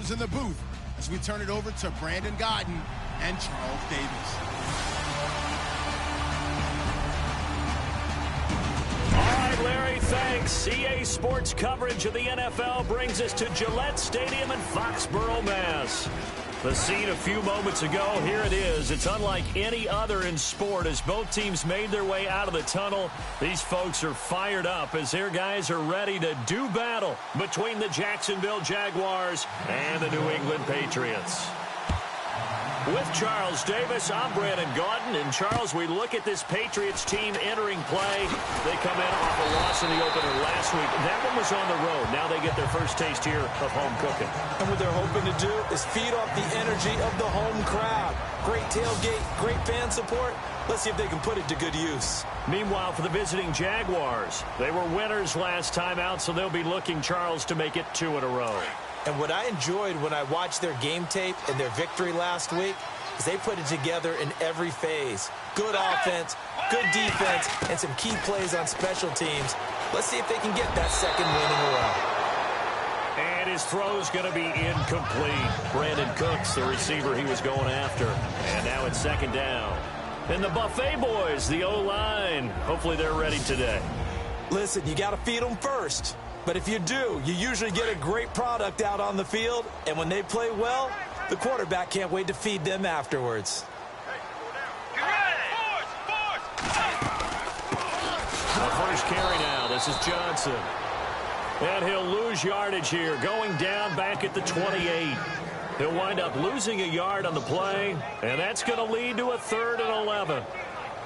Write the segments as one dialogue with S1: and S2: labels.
S1: starters in the booth as we turn it over to Brandon Gaudin and Charles Davis.
S2: All right, Larry, thanks. EA Sports coverage of the NFL brings us to Gillette Stadium in Foxborough, Mass. The scene a few moments ago, here it is. It's unlike any other in sport as both teams made their way out of the tunnel. These folks are fired up as their guys are ready to do battle between the Jacksonville Jaguars and the New England Patriots. With Charles Davis, I'm Brandon Gaudin. And, Charles, we look at this Patriots team entering play. They come in off a loss in the opener last week. That one was on the road. Now they get their first taste here of home cooking.
S3: And what they're hoping to do is feed off the energy of the home crowd. Great tailgate, great fan support. Let's see if they can put it to good use.
S2: Meanwhile, for the visiting Jaguars, they were winners last time out, so they'll be looking, Charles, to make it 2 in a row.
S3: And what I enjoyed when I watched their game tape and their victory last week is they put it together in every phase. Good offense, good defense, and some key plays on special teams. Let's see if they can get that second win in a row.
S2: And his throw's going to be incomplete. Brandon Cooks, the receiver he was going after. And now it's second down. And the Buffet boys, the O-line, hopefully they're ready today.
S3: Listen, you got to feed them first. But if you do, you usually get a great product out on the field. And when they play well, the quarterback can't wait to feed them afterwards.
S2: The first carry now. This is Johnson. And he'll lose yardage here, going down back at the 28. He'll wind up losing a yard on the play, and that's going to lead to a 3rd and 11.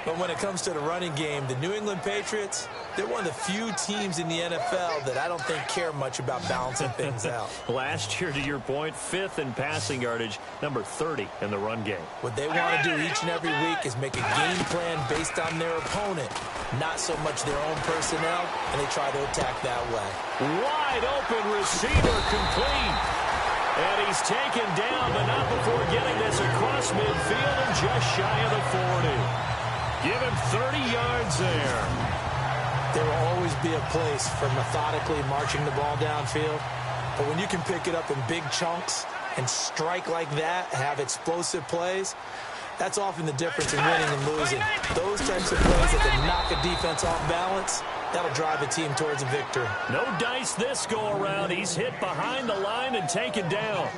S3: But when it comes to the running game, the New England Patriots, they're one of the few teams in the NFL that I don't think care much about balancing things out.
S2: Last year, to your point, 5th in passing yardage, number 30 in the run game.
S3: What they want to do each and every week is make a game plan based on their opponent, not so much their own personnel, and they try to attack that way.
S2: Wide open receiver complete. And he's taken down, but not before getting this across midfield and just shy of the 40. Give him 30 yards there.
S3: There will always be a place for methodically marching the ball downfield. But when you can pick it up in big chunks and strike like that, have explosive plays, that's often the difference in winning and losing. Those types of plays that can knock a defense off balance, that'll drive a team towards a victory.
S2: No dice this go-around. He's hit behind the line and taken down.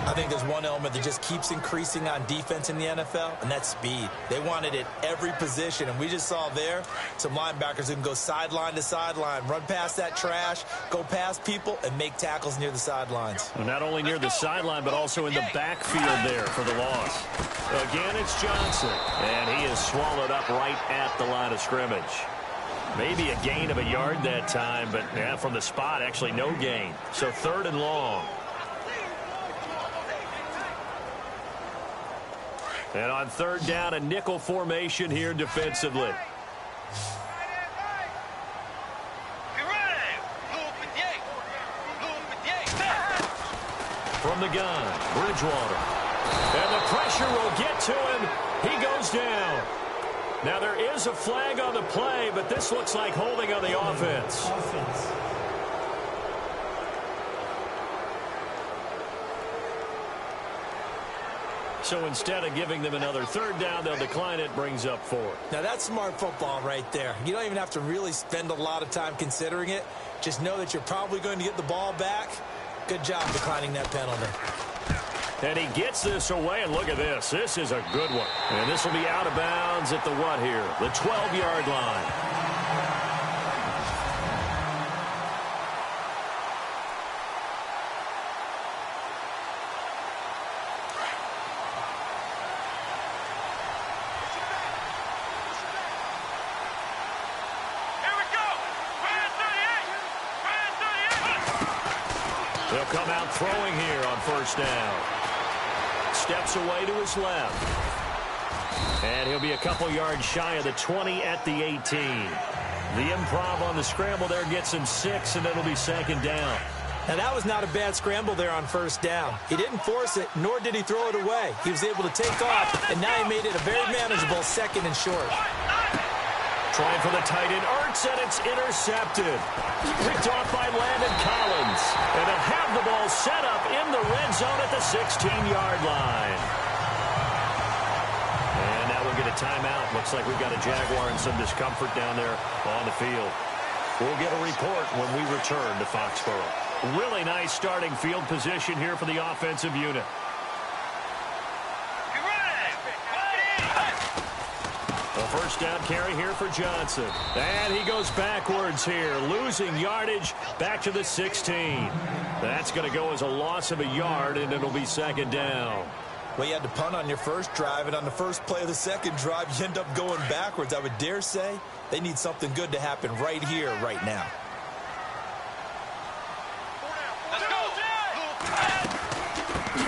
S3: I think there's one element that just keeps increasing on defense in the NFL, and that's speed. They want it at every position, and we just saw there some linebackers who can go sideline to sideline, run past that trash, go past people, and make tackles near the sidelines.
S2: Well, not only near the sideline, but also in the backfield there for the loss. Again, it's Johnson, and he is swallowed up right at the line of scrimmage. Maybe a gain of a yard that time, but yeah, from the spot, actually no gain. So 3rd and long. And on 3rd down, a nickel formation here defensively. From the gun, Bridgewater. And the pressure will get to him. He goes down. Now there is a flag on the play, but this looks like holding on the offense. So instead of giving them another 3rd down, they'll decline it, brings up 4.
S3: Now that's smart football right there. You don't even have to really spend a lot of time considering it. Just know that you're probably going to get the ball back. Good job declining that penalty.
S2: And he gets this away, and look at this. This is a good one. And this will be out of bounds at the what here? The 12-yard line. They'll come out throwing here on 1st down. Steps away to his left. And he'll be a couple yards shy of the 20 at the 18. The improv on the scramble there gets him 6, and it'll be 2nd down.
S3: Now, that was not a bad scramble there on 1st down. He didn't force it, nor did he throw it away. He was able to take off, and now he made it a very manageable 2nd and short.
S2: Trying for the tight end, Ertz, and it's intercepted. Picked off by Landon Collins. And they'll have the ball set up in the zone at the 16-yard line. And now we'll get a timeout. Looks like we've got a Jaguar in some discomfort down there on the field. We'll get a report when we return to Foxborough. Really nice starting field position here for the offensive unit. A first down carry here for Johnson. And he goes backwards here, losing yardage back to the 16. That's going to go as a loss of a yard, and it'll be second down.
S4: Well, you had to punt on your first drive, and on the first play of the second drive, you end up going backwards. I would dare say they need something good to happen right here, right now.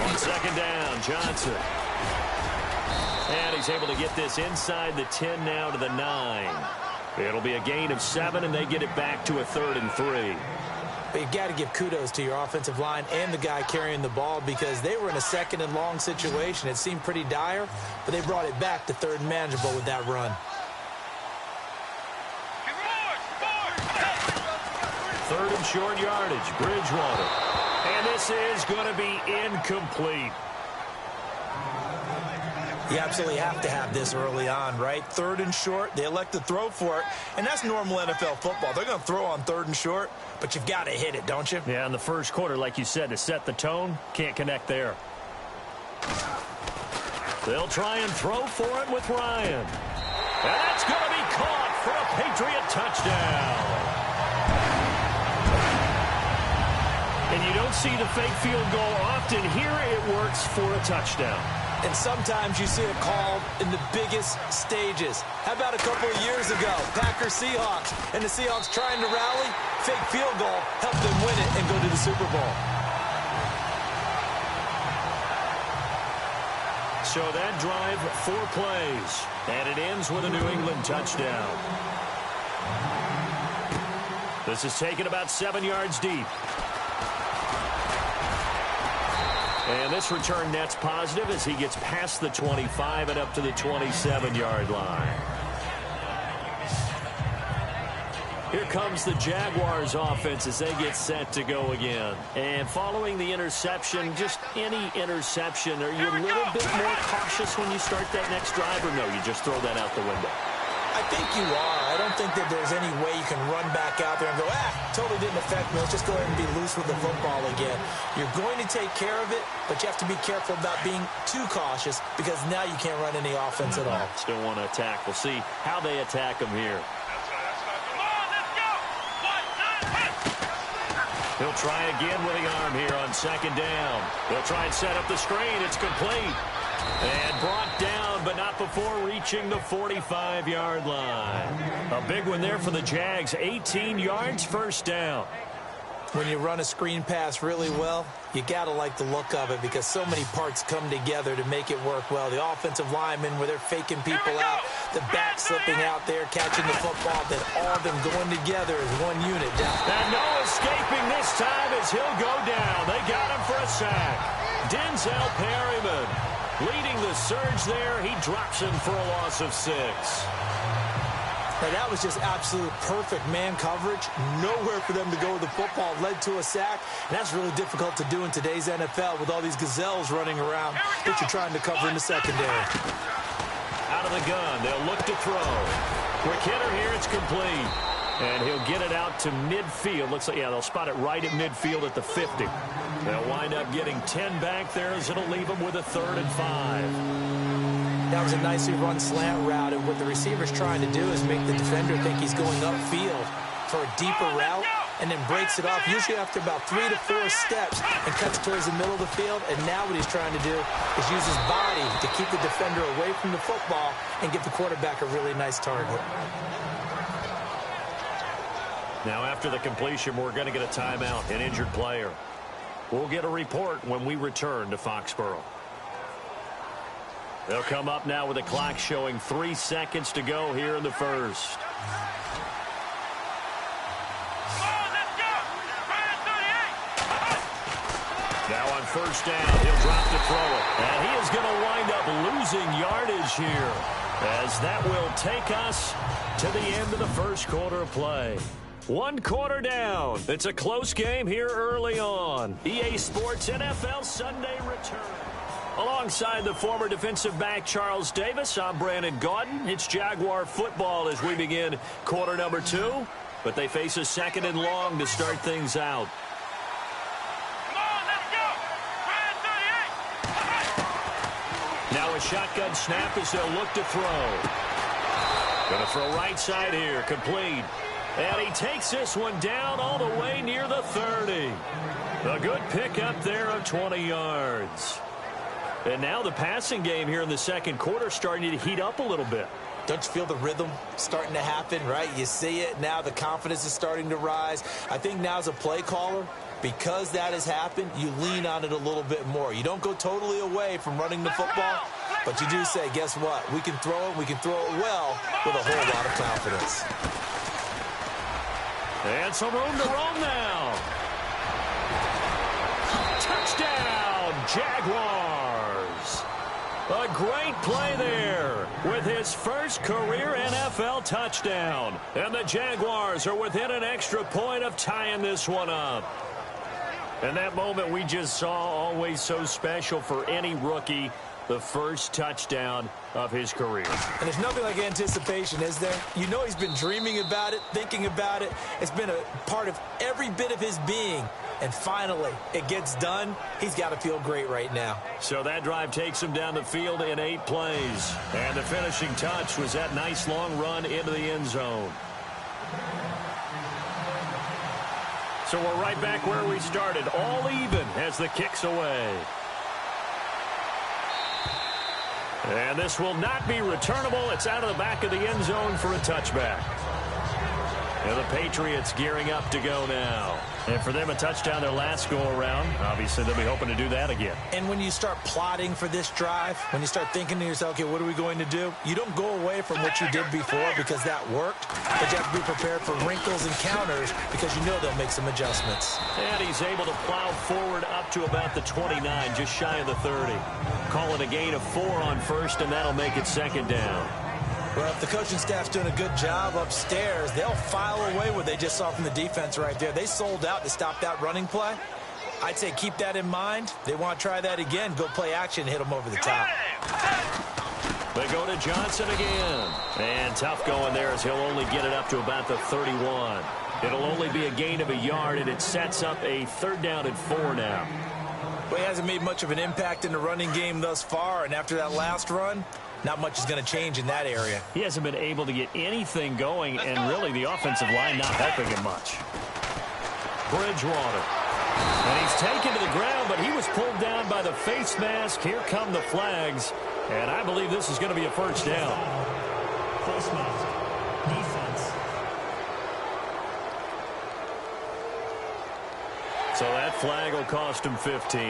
S2: On second down, Johnson. And he's able to get this inside the 10 now to the 9. It'll be a gain of 7, and they get it back to a 3rd and 3.
S3: But you've got to give kudos to your offensive line and the guy carrying the ball because they were in a 2nd and long situation. It seemed pretty dire, but they brought it back to 3rd and manageable with that run.
S2: 3rd and short yardage, Bridgewater. And this is going to be incomplete.
S4: You absolutely have to have this early on, right? 3rd and short, they elect to throw for it, and that's normal NFL football. They're going to throw on 3rd and short, but you've got to hit it, don't you?
S2: Yeah, in the first quarter, like you said, to set the tone, can't connect there. They'll try and throw for it with Ryan. And that's going to be caught for a Patriot touchdown. And you don't see the fake field goal often. Here it works for a touchdown.
S3: And sometimes you see it called in the biggest stages. How about a couple of years ago, Packers-Seahawks, and the Seahawks trying to rally, fake field goal, helped them win it and go to the Super Bowl.
S2: So that drive, 4 plays, and it ends with a New England touchdown. This is taken about 7 yards deep. And this return net's positive as he gets past the 25 and up to the 27-yard line. Here comes the Jaguars offense as they get set to go again. And following the interception, just any interception, are you a little bit more cautious when you start that next drive, or no, you just throw that out the window?
S3: I think you are. I don't think that there's any way you can run back out there and go, totally didn't affect me. Let's just go ahead and be loose with the football again. You're going to take care of it, but you have to be careful about being too cautious because now you can't run any offense at all.
S2: Still want to attack. We'll see how they attack them here. He'll try again with the arm here on second down. They'll try and set up the screen. It's complete. And brought down, but not before reaching the 45-yard line. A big one there for the Jags. 18 yards, first down.
S3: When you run a screen pass really well, you got to like the look of it because so many parts come together to make it work well. The offensive linemen, where they're faking people out, the back slipping out there, catching the football, then all of them going together as one unit down.
S2: And no escaping this time as he'll go down. They got him for a sack. Denzel Perryman leading the surge there. He drops him for a loss of 6.
S3: Now, that was just absolute perfect man coverage. Nowhere for them to go with the football. Led to a sack. And that's really difficult to do in today's NFL with all these gazelles running around that you're trying to cover in the secondary.
S2: Out of the gun. They'll look to throw. Quick hitter here. It's complete. And he'll get it out to midfield. Looks like, yeah, they'll spot it right at midfield at the 50. They'll wind up getting 10 back there as it'll leave them with a 3rd and 5.
S3: That was a nicely run slant route, and what the receiver's trying to do is make the defender think he's going upfield for a deeper route, and then breaks it off, usually after about 3 to 4 steps, and cuts towards the middle of the field. And now what he's trying to do is use his body to keep the defender away from the football and give the quarterback a really nice target.
S2: Now after the completion, we're going to get a timeout, an injured player. We'll get a report when we return to Foxborough. They'll come up now with a clock showing 3 seconds to go here in the first. Now on first down, he'll drop to throw it. And he is going to wind up losing yardage here, as that will take us to the end of the first quarter of play. 1 quarter down. It's a close game here early on. EA Sports NFL Sunday return. Alongside the former defensive back Charles Davis, I'm Brandon Gaudin. It's Jaguar football as we begin quarter number 2. But they face a 2nd and long to start things out. Now a shotgun snap as they'll look to throw. Going to throw right side here, complete. And he takes this one down all the way near the 30. A good pickup there of 20 yards. And now the passing game here in the 2nd quarter starting to heat up a little bit.
S3: Don't you feel the rhythm starting to happen, right? You see it now. The confidence is starting to rise. I think now as a play caller, because that has happened, you lean on it a little bit more. You don't go totally away from running the football, but you do say, guess what? We can throw it. We can throw it well with a whole lot of confidence.
S2: And some room to roam now. Touchdown, Jaguars. A great play there with his first career NFL touchdown. And the Jaguars are within an extra point of tying this one up. And that moment we just saw, always so special for any rookie, the first touchdown of his career.
S3: And there's nothing like anticipation, is there? You know he's been dreaming about it, thinking about it. It's been a part of every bit of his being. And finally, it gets done. He's got to feel great right now.
S2: So that drive takes him down the field in 8 plays. And the finishing touch was that nice long run into the end zone. So we're right back where we started, all even as the kick's away. And this will not be returnable. It's out of the back of the end zone for a touchback. And the Patriots gearing up to go now. And for them, a touchdown their last go-around. Obviously, they'll be hoping to do that again.
S3: And when you start plotting for this drive, when you start thinking to yourself, okay, what are we going to do? You don't go away from what you did before because that worked. But you have to be prepared for wrinkles and counters because you know they'll make some adjustments.
S2: And he's able to plow forward up to about the 29, just shy of the 30. Call it a gain of 4 on first, and that'll make it 2nd down.
S3: Well, if the coaching staff's doing a good job upstairs, they'll file away what they just saw from the defense right there. They sold out to stop that running play. I'd say keep that in mind. They want to try that again. Go play action, hit them over the top.
S2: They go to Johnson again. And tough going there as he'll only get it up to about the 31. It'll only be a gain of a yard, and it sets up a 3rd down and 4 now.
S3: Well, he hasn't made much of an impact in the running game thus far, and after that last run, not much is going to change in that area.
S2: He hasn't been able to get anything going, and really the offensive line not helping him much. Bridgewater. And he's taken to the ground, but he was pulled down by the face mask. Here come the flags, and I believe this is going to be a 1st down.
S5: Face mask. Defense.
S2: So that flag will cost him 15.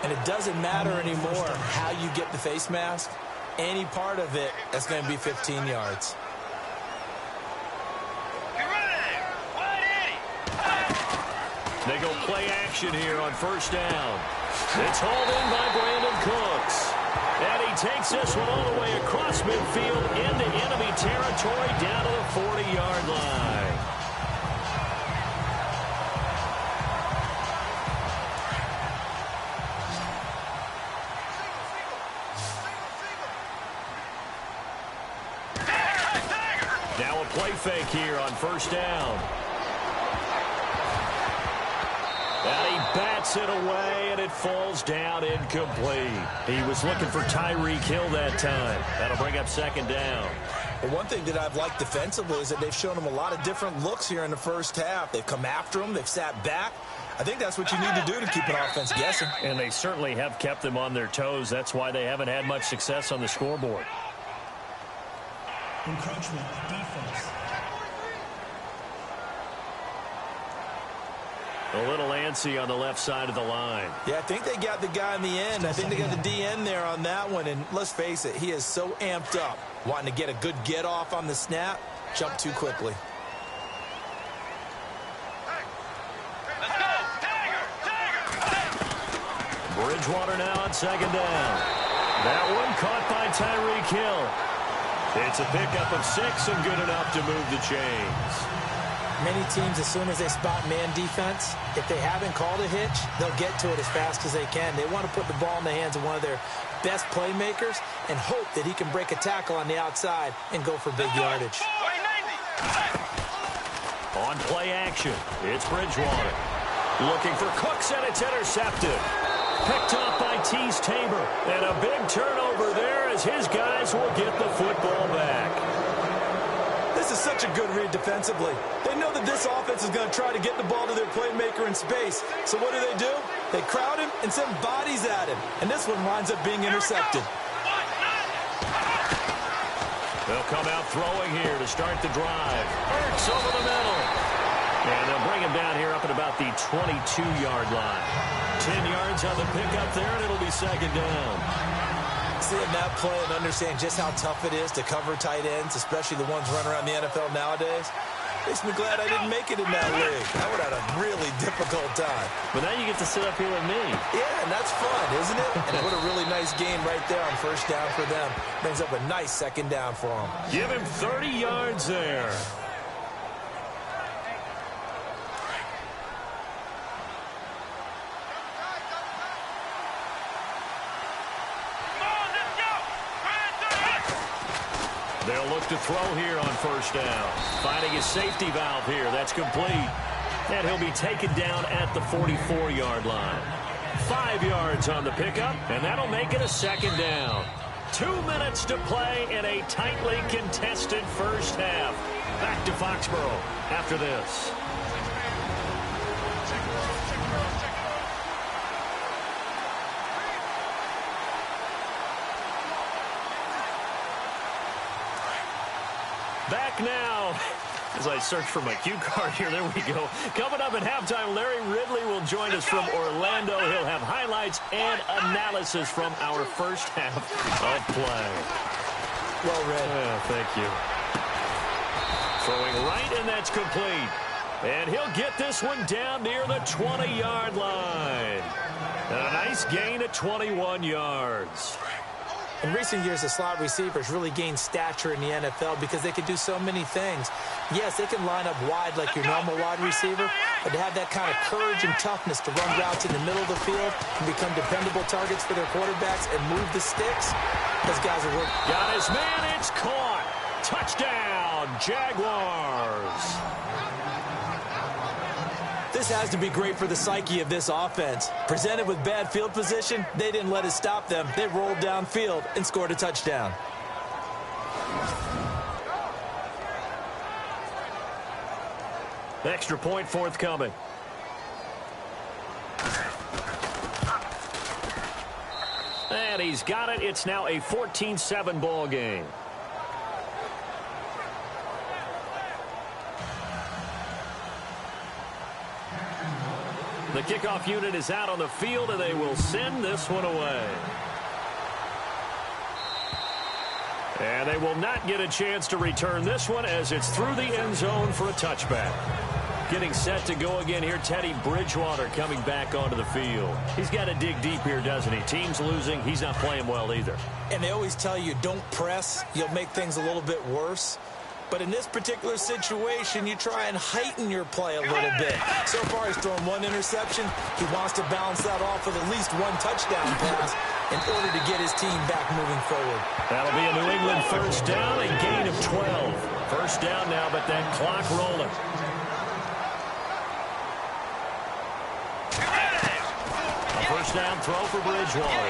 S3: And it doesn't matter anymore how you get the face mask. Any part of it, that's going to be 15 yards.
S2: They go play action here on 1st down. It's hauled in by Brandon Cooks. And he takes this one all the way across midfield into enemy territory down to the 40-yard line. Now a play fake here on 1st down. And he bats it away, and it falls down incomplete. He was looking for Tyreek Hill that time. That'll bring up 2nd down.
S3: Well, one thing that I've liked defensively is that they've shown him a lot of different looks here in the first half. They've come after him. They've sat back. I think that's what you need to do to keep an offense guessing.
S2: And they certainly have kept them on their toes. That's why they haven't had much success on the scoreboard.
S5: Encroachment. Defense.
S2: A little antsy on the left side of the line.
S3: Yeah, I think they got the guy in the end. I think they got the DN there on that one. And let's face it, he is so amped up, wanting to get a good get off on the snap, jump too quickly.
S2: Bridgewater now on 2nd down. That one caught by Tyreek Hill. It's a pickup of 6 and good enough to move the chains.
S3: Many teams, as soon as they spot man defense, if they haven't called a hitch, they'll get to it as fast as they can. They want to put the ball in the hands of one of their best playmakers and hope that he can break a tackle on the outside and go for big yardage.
S2: On play action, it's Bridgewater. Looking for Cooks, and it's intercepted. Picked up by Tease Tabor. And a big turnover there as his guys will get the football back.
S4: This is such a good read defensively. They know that this offense is going to try to get the ball to their playmaker in space. So what do? They crowd him and send bodies at him. And this one winds up being intercepted.
S2: They'll come out throwing here to start the drive. Hurts over the middle. And they'll bring him down here up at about the 22-yard line. 10 yards on the pickup there, and it'll be second down.
S4: Seeing that play and understand just how tough it is to cover tight ends, especially the ones running around the NFL nowadays, makes me glad I didn't make it in that league. I would have had a really difficult time.
S2: But now you get to sit up here with me.
S4: Yeah, and that's fun, isn't it? And what a really nice game right there on first down for them. Brings up a nice second down for them.
S2: Give him 30 yards there. They'll look to throw here on first down. Finding his safety valve here. That's complete. And he'll be taken down at the 44-yard line. 5 yards on the pickup, and that'll make it a second down. 2 minutes to play in a tightly contested first half. Back to Foxborough after this. Back now, as I search for my cue card here, there we go. Coming up at halftime, Larry Ridley will join us from Orlando. He'll have highlights and analysis from our first half of play.
S4: Well read.
S2: Yeah, thank you. Throwing right, and that's complete. And he'll get this one down near the 20-yard line. And a nice gain at 21 yards.
S3: In recent years, the slot receivers really gained stature in the NFL because they can do so many things. Yes, they can line up wide like your normal wide receiver, but to have that kind of courage and toughness to run routes in the middle of the field and become dependable targets for their quarterbacks and move the sticks, those guys are working.
S2: Got his man, it's caught. Touchdown, Jaguars.
S4: This has to be great for the psyche of this offense. Presented with bad field position, they didn't let it stop them. They rolled downfield and scored a touchdown.
S2: Extra point forthcoming. And he's got it. It's now a 14-7 ball game. The kickoff unit is out on the field, and they will send this one away. And they will not get a chance to return this one as it's through the end zone for a touchback. Getting set to go again here, Teddy Bridgewater coming back onto the field. He's got to dig deep here, doesn't he? Team's losing. He's not playing well either.
S4: And they always tell you, don't press. You'll make things a little bit worse. But in this particular situation, you try and heighten your play a little bit. So far, he's thrown one interception. He wants to balance that off with at least one touchdown pass in order to get his team back moving forward.
S2: That'll be a New England first down, a gain of 12. First down now, but that clock rolling. A first down throw for Bridgewater.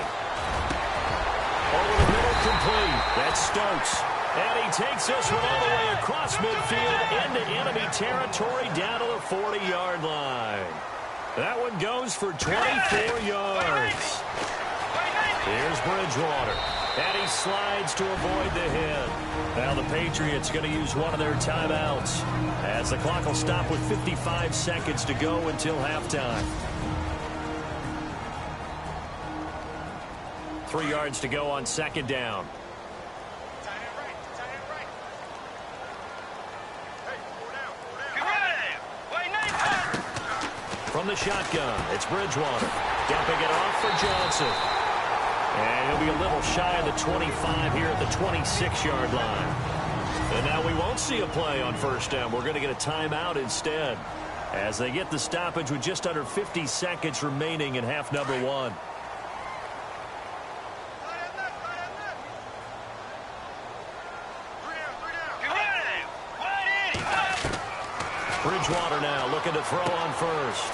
S2: Over the middle, complete. That's Stokes. And he takes this one all the way across midfield into enemy territory down to the 40-yard line. That one goes for 24 yards. Here's Bridgewater. And he slides to avoid the hit. Now the Patriots going to use one of their timeouts as the clock will stop with 55 seconds to go until halftime. 3 yards to go on second down. From the shotgun, it's Bridgewater. Dumping it off for Johnson. And he'll be a little shy of the 25 here at the 26-yard line. And now we won't see a play on first down. We're going to get a timeout instead as they get the stoppage with just under 50 seconds remaining in half number one. Bridgewater now looking to throw on first.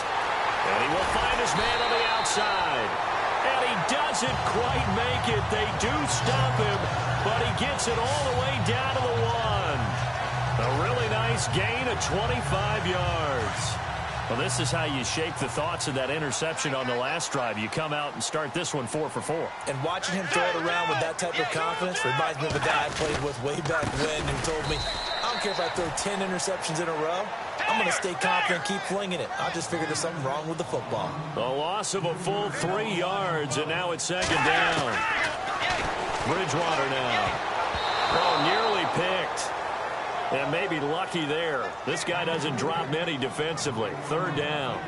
S2: And he will find his man on the outside. And he doesn't quite make it. They do stop him, but he gets it all the way down to the one. A really nice gain of 25 yards. Well, this is how you shake the thoughts of that interception on the last drive. You come out and start this one 4 for 4.
S3: And watching him throw it around with that type of confidence reminds me of a guy I played with way back when who told me, I don't care if I throw 10 interceptions in a row. I'm going to stay confident, keep flinging it. I just figured there's something wrong with the football.
S2: A loss of a full 3 yards, and now it's second down. Bridgewater now. Oh, nearly picked. And maybe lucky there. This guy doesn't drop many defensively. Third down.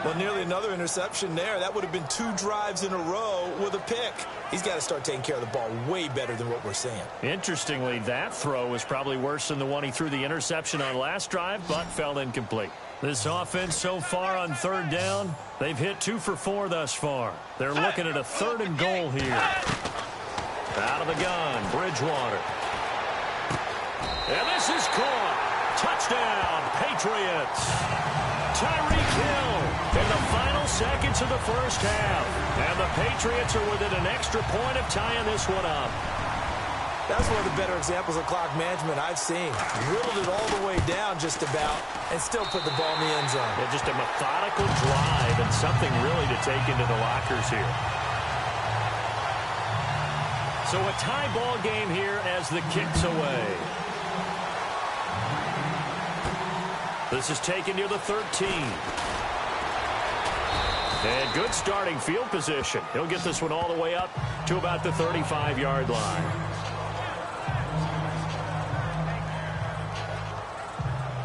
S3: Well, nearly another interception there. That would have been 2 drives in a row with a pick. He's got to start taking care of the ball way better than what we're seeing.
S2: Interestingly, that throw was probably worse than the one he threw the interception on last drive, but fell incomplete. This offense so far on third down, they've hit 2 for 4 thus far. They're looking at a 3rd and goal here. Out of the gun, Bridgewater. And this is caught. Touchdown, Patriots. Tyreek Hill in the final seconds of the first half. And the Patriots are within an extra point of tying this one up.
S3: That's one of the better examples of clock management I've seen. Whittled it all the way down just about and still put the ball in the end zone.
S2: Yeah, just a methodical drive and something really to take into the lockers here. So a tie ball game here as the kick's away. This is taken near the 13. And good starting field position. He'll get this one all the way up to about the 35-yard line.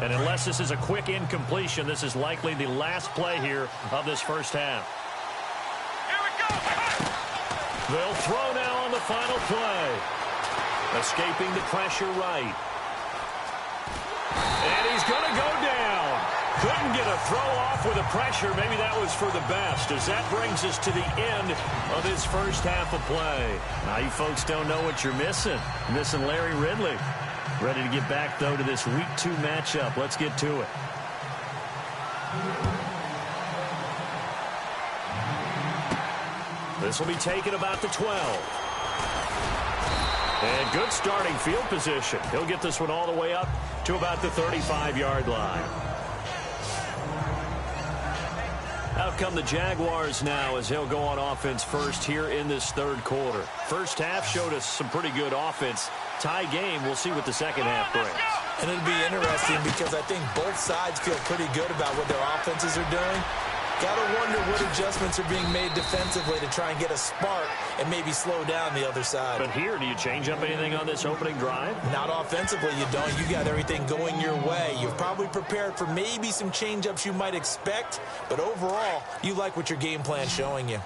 S2: And unless this is a quick incompletion, this is likely the last play here of this first half.
S6: Here we go.
S2: They'll throw now on the final play. Escaping the pressure right. And he's going to go down. Couldn't get a throw off with the pressure. Maybe that was for the best, as that brings us to the end of his first half of play. Now you folks don't know what you're missing. You're missing Larry Ridley. Ready to get back, though, to this Week 2 matchup. Let's get to it. This will be taken about the 12. And good starting field position. He'll get this one all the way up to about the 35-yard line. Out come the Jaguars now as he'll go on offense first here in this third quarter. First half showed us some pretty good offense. Tie game, we'll see what the second half brings.
S3: And it'll be interesting because I think both sides feel pretty good about what their offenses are doing. Gotta wonder what adjustments are being made defensively to try and get a spark and maybe slow down the other side.
S2: But here, do you change up anything on this opening drive?
S3: Not offensively, you don't. You got everything going your way. You've probably prepared for maybe some change-ups you might expect, but overall, you like what your game plan's showing you.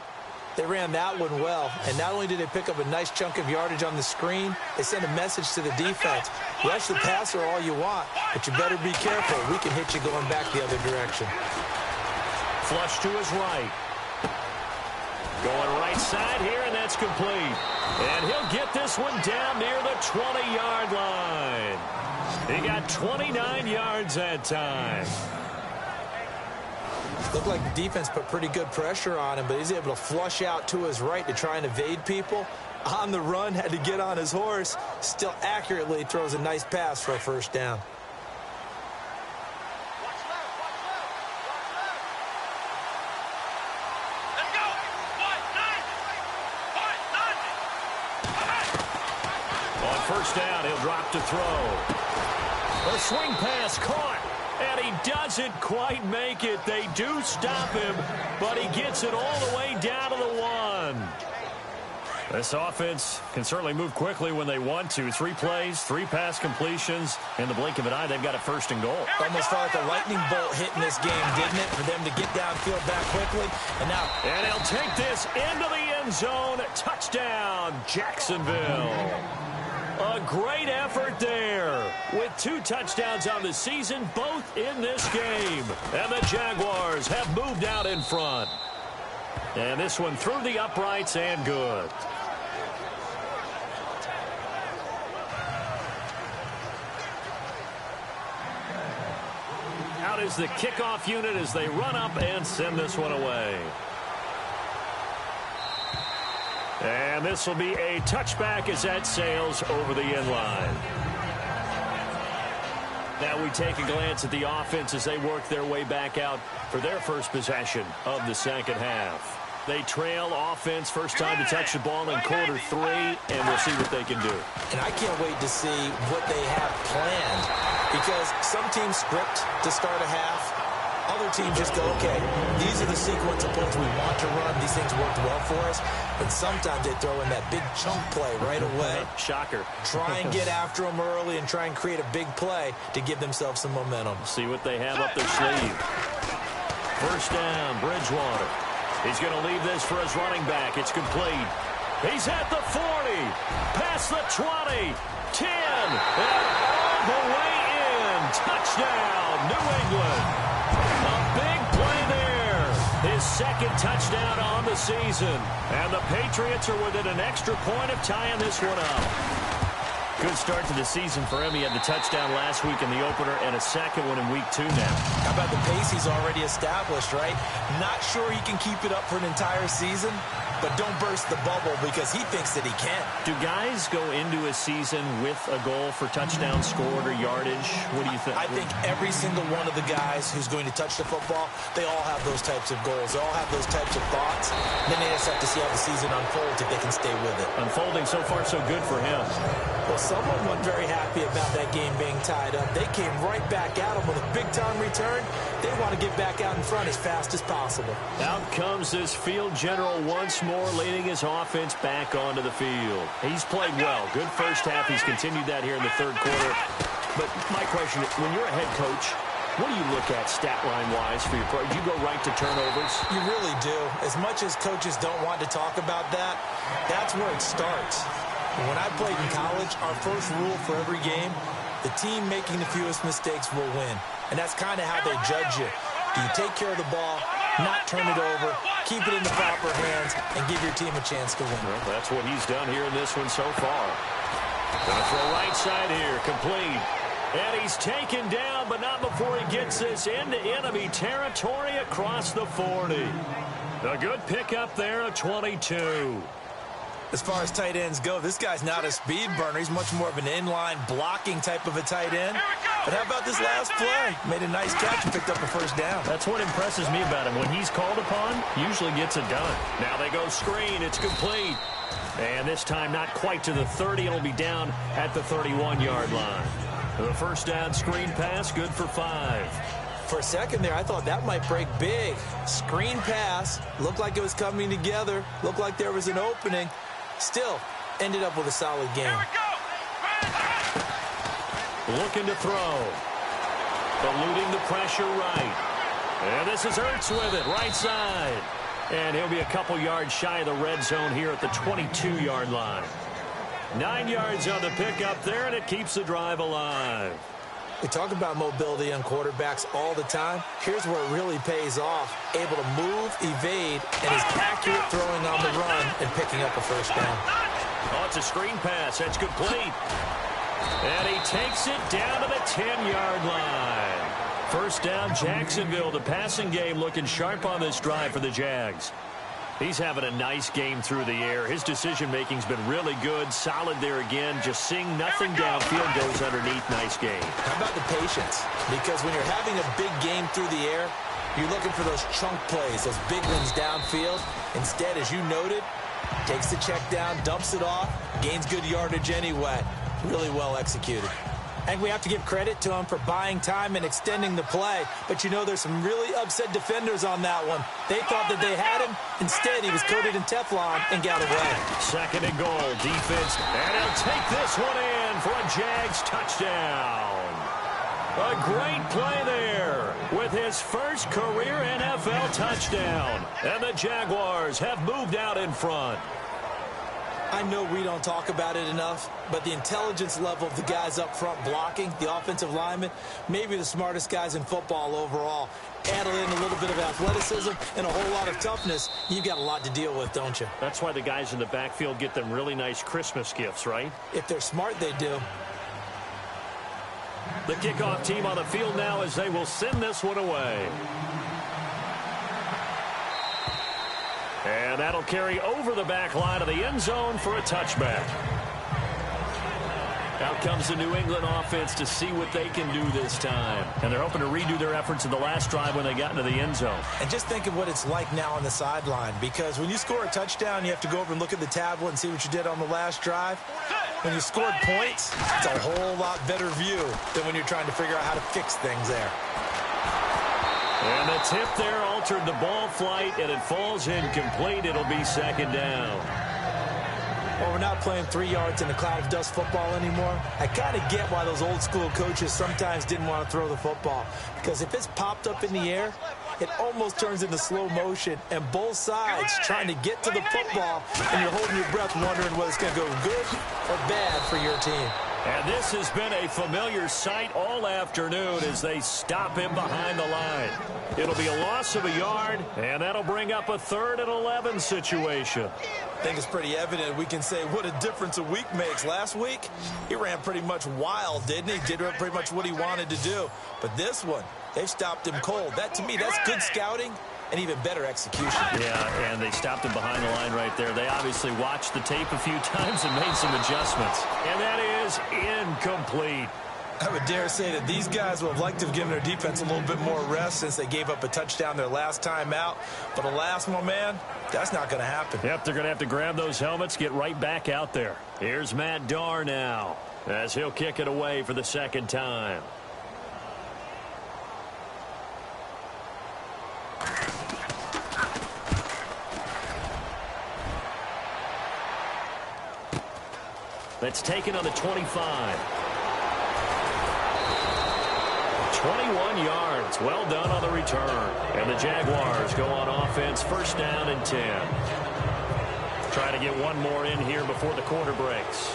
S3: They ran that one well, and not only did they pick up a nice chunk of yardage on the screen, they sent a message to the defense. Rush the passer all you want, but you better be careful. We can hit you going back the other direction.
S2: Flush to his right. Going right side here, and that's complete. And he'll get this one down near the 20-yard line. He got 29 yards that time.
S3: Looked like the defense put pretty good pressure on him, but he's able to flush out to his right to try and evade people. On the run, had to get on his horse. Still accurately throws a nice pass for a first down.
S2: First down, he'll drop to throw. A swing pass caught, and he doesn't quite make it. They do stop him, but he gets it all the way down to the one. This offense can certainly move quickly when they want to. 3 plays, 3 pass completions. In the blink of an eye, they've got a first and goal.
S3: Almost felt like a lightning bolt hit in this game, didn't it? For them to get downfield that quickly. And
S2: he'll take this into the end zone. Touchdown, Jacksonville. A great effort there with 2 touchdowns on the season, both in this game. And the Jaguars have moved out in front. And this one through the uprights and good. Out is the kickoff unit as they run up and send this one away. And this will be a touchback as that sails over the end line. Now we take a glance at the offense as they work their way back out for their first possession of the second half. They trail offense, first time to touch the ball in quarter 3, and we'll see what they can do.
S4: And I can't wait to see what they have planned, because some teams script to start a half. Other teams just go, okay, these are the sequence of plays we want to run. These things worked well for us. And sometimes they throw in that big chunk play right away.
S2: Shocker.
S4: Try and get after them early and try and create a big play to give themselves some momentum.
S2: See what they have up their sleeve. First down, Bridgewater. He's going to leave this for his running back. It's complete. He's at the 40. Past the 20. 10. And all the way in. Touchdown, New England. A big play there. His second touchdown on the season. And the Patriots are within an extra point of tying this one up. Good start to the season for him. He had the touchdown last week in the opener and a second one in week 2 now.
S4: How about the pace he's already established, right? Not sure he can keep it up for an entire season, but don't burst the bubble because he thinks that he can.
S2: Do guys go into a season with a goal for touchdown scored or yardage? What do you think?
S4: I think every single one of the guys who's going to touch the football, they all have those types of goals. They all have those types of thoughts. Then they just have to see how the season unfolds if they can stay with it.
S2: Unfolding so far so good for him.
S4: Well, someone wasn't very happy about that game being tied up. They came right back at him with a big-time return. They want to get back out in front as fast as possible.
S2: Out comes this field general once more, leading his offense back onto the field. He's played well. Good first half. He's continued that here in the third quarter. But my question, when you're a head coach, what do you look at stat line-wise for your pro? Do you go right to turnovers?
S4: You really do. As much as coaches don't want to talk about that, that's where it starts. When I played in college, our first rule for every game, the team making the fewest mistakes will win. And that's kind of how they judge you. Do you take care of the ball, not turn it over, keep it in the proper hands, and give your team a chance to win?
S2: Well, that's what he's done here in this one so far. Gonna throw right side here, complete. And he's taken down, but not before he gets this into enemy territory across the 40. A good pickup there, a 22.
S4: As far as tight ends go, this guy's not a speed burner. He's much more of an inline blocking type of a tight end. But how about this last play? Made a nice catch and picked up a first down.
S2: That's what impresses me about him. When he's called upon, usually gets it done. Now they go screen. It's complete. And this time not quite to the 30. It'll be down at the 31-yard line. The first down screen pass, good for 5.
S4: For a second there, I thought that might break big. Screen pass. Looked like it was coming together. Looked like there was an opening. Still, ended up with a solid game.
S2: Looking to throw. Eluding the pressure right. And this is Ertz with it, right side. And he'll be a couple yards shy of the red zone here at the 22-yard line. 9 yards on the pickup there, and it keeps the drive alive.
S4: We talk about mobility on quarterbacks all the time. Here's where it really pays off. Able to move, evade, and is accurate throwing on the run and picking up a first down.
S2: Oh, it's a screen pass. That's complete. And he takes it down to the 10-yard line. First down, Jacksonville. The passing game looking sharp on this drive for the Jags. He's having a nice game through the air. His decision-making's been really good. Solid there again. Just seeing nothing downfield, goes underneath. Nice game.
S4: How about the patience? Because when you're having a big game through the air, you're looking for those chunk plays, those big ones downfield. Instead, as you noted, takes the check down, dumps it off, gains good yardage anyway. Really well executed. And we have to give credit to him for buying time and extending the play. But, you know, there's some really upset defenders on that one. They thought that they had him. Instead, he was coated in Teflon and got away.
S2: Second and goal, defense. And he'll take this one in for a Jags touchdown. A great play there with his first career NFL touchdown. And the Jaguars have moved out in front.
S3: I know we don't talk about it enough, but the intelligence level of the guys up front blocking, the offensive linemen, maybe the smartest guys in football overall. Add in a little bit of athleticism and a whole lot of toughness, you've got a lot to deal with, don't you?
S2: That's why the guys in the backfield get them really nice Christmas gifts, right?
S3: If they're smart, they do.
S2: The kickoff team on the field now as they will send this one away. And that'll carry over the back line of the end zone for a touchback. Out comes the New England offense to see what they can do this time. And they're hoping to redo their efforts in the last drive when they got into the end zone.
S3: And just think of what it's like now on the sideline, because when you score a touchdown, you have to go over and look at the tablet and see what you did on the last drive. When you scored points, it's a whole lot better view than when you're trying to figure out how to fix things there.
S2: And the tip there altered the ball flight, and it falls incomplete. It'll be second down.
S3: Well, we're not playing 3 yards in a cloud of dust football anymore. I kind of get why those old school coaches sometimes didn't want to throw the football, because if it's popped up in the air, it almost turns into slow motion, and both sides trying to get to the football, and you're holding your breath wondering whether it's going to go good or bad for your team.
S2: And this has been a familiar sight all afternoon as they stop him behind the line. It'll be a loss of a yard, and that'll bring up a 3rd and 11 situation.
S3: I think it's pretty evident. We can say what a difference a week makes. Last week, he ran pretty much wild, didn't he? Did pretty much what he wanted to do. But this one, they've stopped him cold. That, to me, that's good scouting and even better execution.
S2: Yeah, and they stopped him behind the line right there. They obviously watched the tape a few times and made some adjustments. And that is incomplete.
S3: I would dare say that these guys would have liked to have given their defense a little bit more rest since they gave up a touchdown their last time out. But alas, my man, that's not going to happen.
S2: Yep, they're going to have to grab those helmets, get right back out there. Here's Matt Darr now as he'll kick it away for the second time. That's taken on the 25. 21 yards. Well done on the return. And the Jaguars go on offense, first down and 10. Try to get one more in here before the quarter breaks.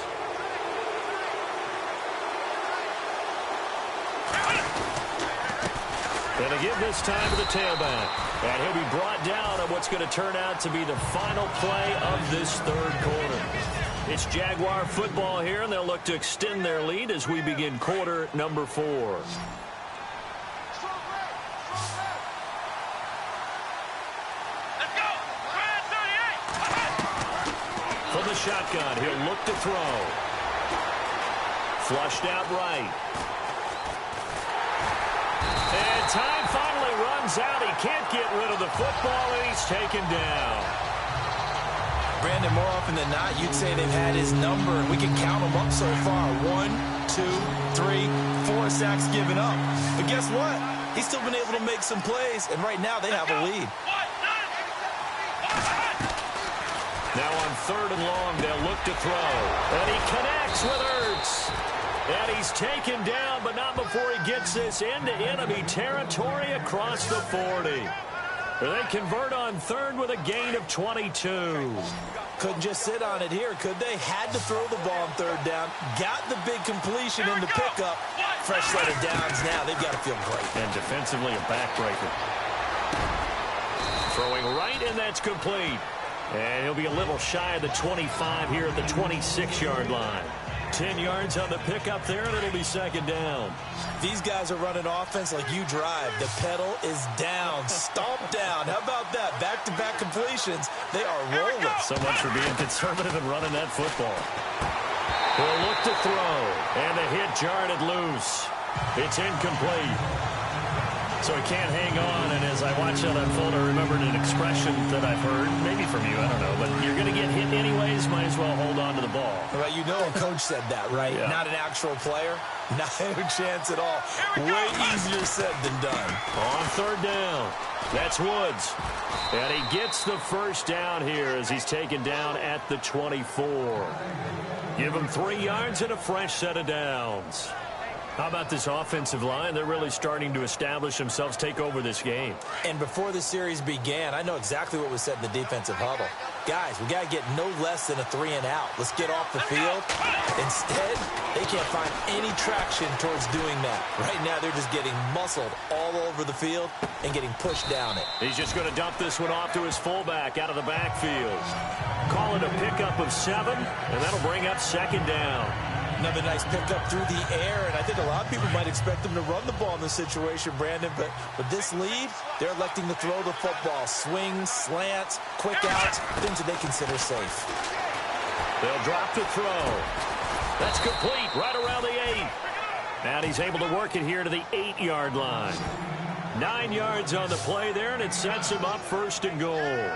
S2: And they give this time to the tailback. And he'll be brought down on what's going to turn out to be the final play of this third quarter. It's Jaguar football here, and they'll look to extend their lead as we begin quarter number 4. From the shotgun, he'll look to throw. Flushed out right. And time finally runs out. He can't get rid of the football, and he's taken down.
S3: Brandon, more often than not, you'd say they've had his number, and we can count them up so far. 1, 2, 3, 4 sacks given up. But guess what? He's still been able to make some plays, and right now they have a lead.
S2: Now on 3rd and long, they'll look to throw. And he connects with Ertz. And he's taken down, but not before he gets this into enemy territory across the 40. They convert on 3rd with a gain of 22.
S3: Couldn't just sit on it here, could they? Had to throw the ball on 3rd down. Got the big completion in the pickup. Fresh set of downs now. They've got to feel great.
S2: And defensively, a backbreaker. Throwing right, and that's complete. And he'll be a little shy of the 25 here at the 26-yard line. 10 yards on the pickup there, and it'll be second down.
S3: These guys are running offense like you drive. The pedal is down, stomp down. How about that? Back-to-back completions. They are rolling.
S2: So much for being conservative and running that football. He'll look to throw, and the hit jarred it loose. It's incomplete. So he can't hang on, and as I watch that unfold, I remembered an expression that I've heard, maybe from you, I don't know, but you're going to get hit anyways, might as well hold on to the ball.
S3: Well, you know a coach said that, right?
S2: Yeah.
S3: Not an actual player. Not a chance at all. Way easier said than done.
S2: On 3rd down, that's Woods. And he gets the first down here as he's taken down at the 24. Give him 3 yards and a fresh set of downs. How about this offensive line? They're really starting to establish themselves, take over this game.
S4: And before the series began, I know exactly what was said in the defensive huddle. Guys, we got to get no less than a 3-and-out. Let's get off the field. Instead, they can't find any traction towards doing that. Right now, they're just getting muscled all over the field and getting pushed down it.
S2: He's just going to dump this one off to his fullback out of the backfield. Call it a pickup of 7, and that'll bring up 2nd down.
S4: Another nice pickup through the air, and I think a lot of people might expect them to run the ball in this situation, Brandon, but with this lead, they're electing to throw the football. Swings, slants, quick outs, things that they consider safe.
S2: They'll drop the throw. That's complete right around the 8. And he's able to work it here to the 8-yard line. 9 yards on the play there, and it sets him up 1st and goal.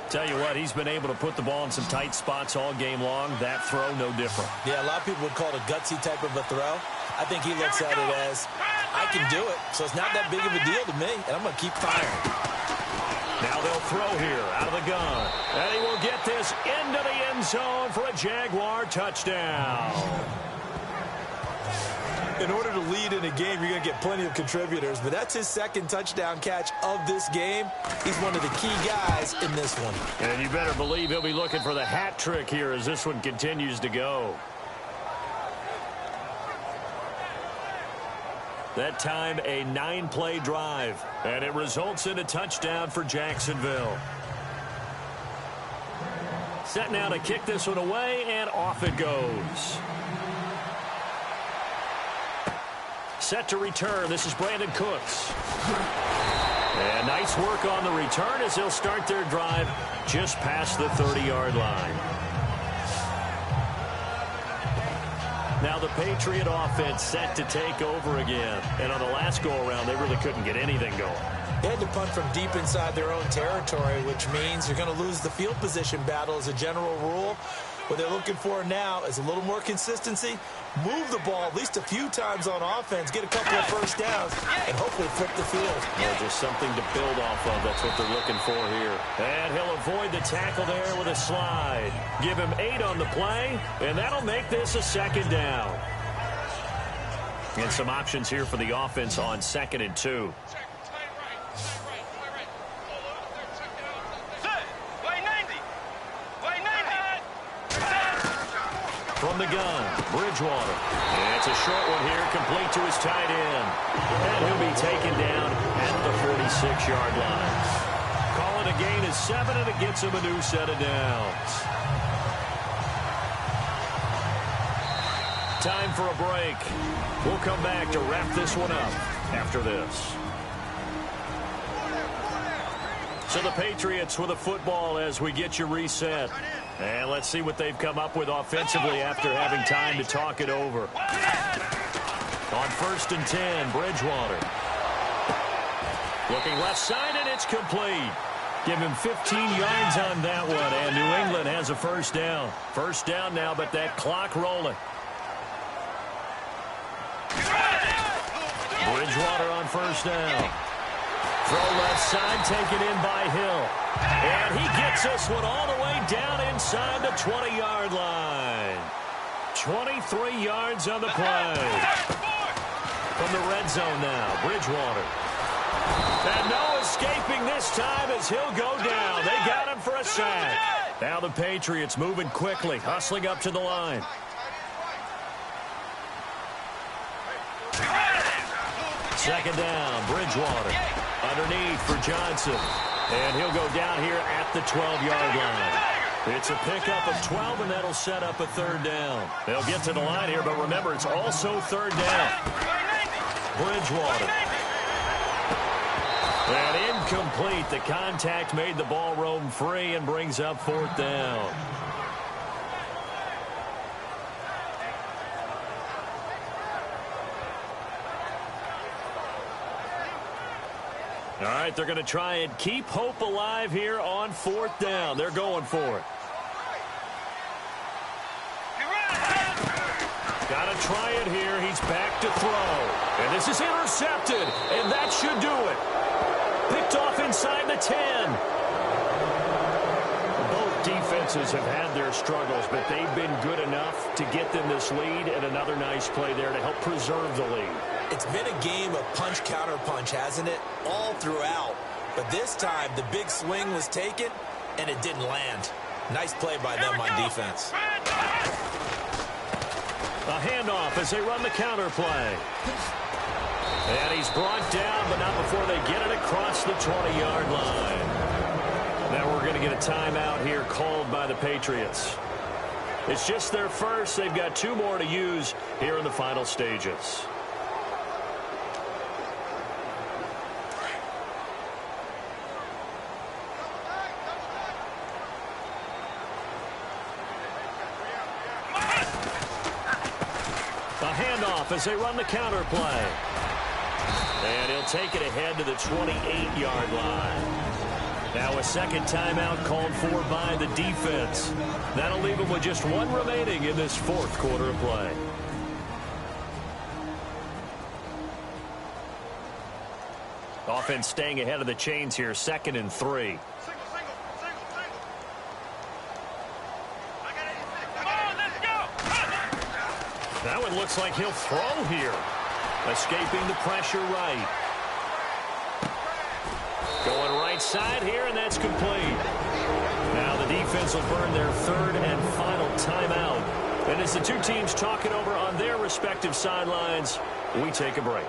S2: Tell you what, he's been able to put the ball in some tight spots all game long. That throw, no different.
S4: Yeah, a lot of people would call it a gutsy type of a throw. I think he looks at it as, I can do it, so it's not that big of a deal to me, and I'm going to keep firing.
S2: Now they'll throw here out of the gun. And he will get this into the end zone for a Jaguar touchdown.
S4: In order to lead in a game, you're going to get plenty of contributors, but that's his 2nd touchdown catch of this game. He's one of the key guys in this one.
S2: And you better believe he'll be looking for the hat trick here as this one continues to go. That time, a 9-play drive, and it results in a touchdown for Jacksonville. Set now to kick this one away, and off it goes. Set to return. This is Brandon Cooks. And nice work on the return as they'll start their drive just past the 30-yard line. Now the Patriot offense set to take over again. And on the last go-around, they really couldn't get anything going.
S4: They had to punt from deep inside their own territory, which means you're going to lose the field position battle as a general rule. What they're looking for now is a little more consistency, move the ball at least a few times on offense, get a couple of first downs, and hopefully flip the field.
S2: Yeah, just something to build off of. That's what they're looking for here. And he'll avoid the tackle there with a slide. Give him 8 on the play, and that'll make this a 2nd down. And some options here for the offense on 2nd and 2. From the gun, Bridgewater. And it's a short one here, complete to his tight end. And he'll be taken down at the 46-yard line. Call it a gain of 7, and it gets him a new set of downs. Time for a break. We'll come back to wrap this one up after this. So the Patriots with a football as we get you reset. And let's see what they've come up with offensively after having time to talk it over. On 1st and 10, Bridgewater. Looking left side, and it's complete. Give him 15 yards on that one, and New England has a 1st down. 1st down now, but that clock rolling. Bridgewater on 1st down. Throw left side, taken in by Hill. And he gets this one all the way down inside the 20-yard line. 23 yards on the play. From the red zone now, Bridgewater. And no escaping this time as he'll go down. They got him for a sack. Now the Patriots moving quickly, hustling up to the line. Second down, Bridgewater. Underneath for Johnson. And he'll go down here at the 12-yard line. It's a pickup of 12, and that'll set up a 3rd down. They'll get to the line here, but remember, it's also 3rd down. Bridgewater. And incomplete. The contact made the ball roam free and brings up 4th down. All right, they're going to try and keep hope alive here on 4th down. They're going for it. Got to try it here. He's back to throw. And this is intercepted, and that should do it. Picked off inside the 10. Both defenses offenses have had their struggles, but they've been good enough to get them this lead, and another nice play there to help preserve the lead.
S4: It's been a game of punch-counter-punch, hasn't it? All throughout. But this time, the big swing was taken, and it didn't land. Nice play by them on defense.
S2: A handoff as they run the counter play. And he's brought down, but not before they get it across the 20-yard line. Now we're going to get a timeout here called by the Patriots. It's just their first. They've got 2 more to use here in the final stages. A handoff as they run the counter play. And he'll take it ahead to the 28-yard line. Now a second timeout called for by the defense. That'll leave them with just 1 remaining in this 4th quarter of play. Offense staying ahead of the chains here, 2nd and 3. That one looks like he'll throw here. Escaping the pressure right. Going right side here, and that's complete. Now the defense will burn their 3rd and final timeout. And as the 2 teams talk it over on their respective sidelines, we take a break.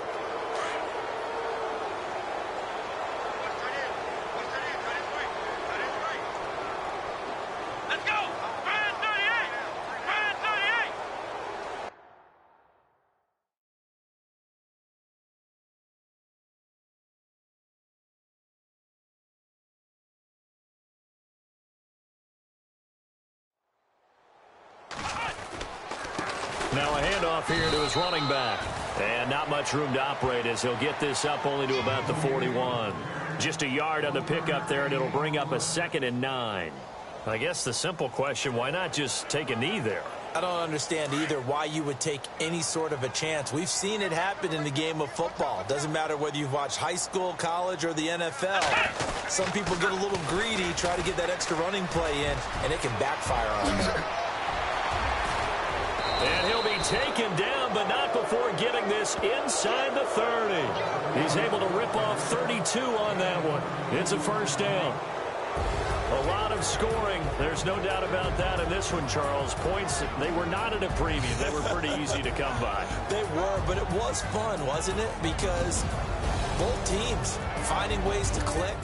S2: Now a handoff here to his running back. And not much room to operate as he'll get this up only to about the 41. Just a yard on the pickup there, and it'll bring up a 2nd and 9. I guess the simple question, why not just take a knee there?
S4: I don't understand either why you would take any sort of a chance. We've seen it happen in the game of football. Doesn't matter whether you've watched high school, college, or the NFL. Some people get a little greedy, try to get that extra running play in, and it can backfire on them.
S2: And he'll be taken down, but not before getting this inside the 30. He's able to rip off 32 on that one. It's a first down. A lot of scoring. There's no doubt about that in this one, Charles. Points, they were not at a preview. They were pretty easy to come by.
S4: They were, but it was fun, wasn't it? Because both teams finding ways to click,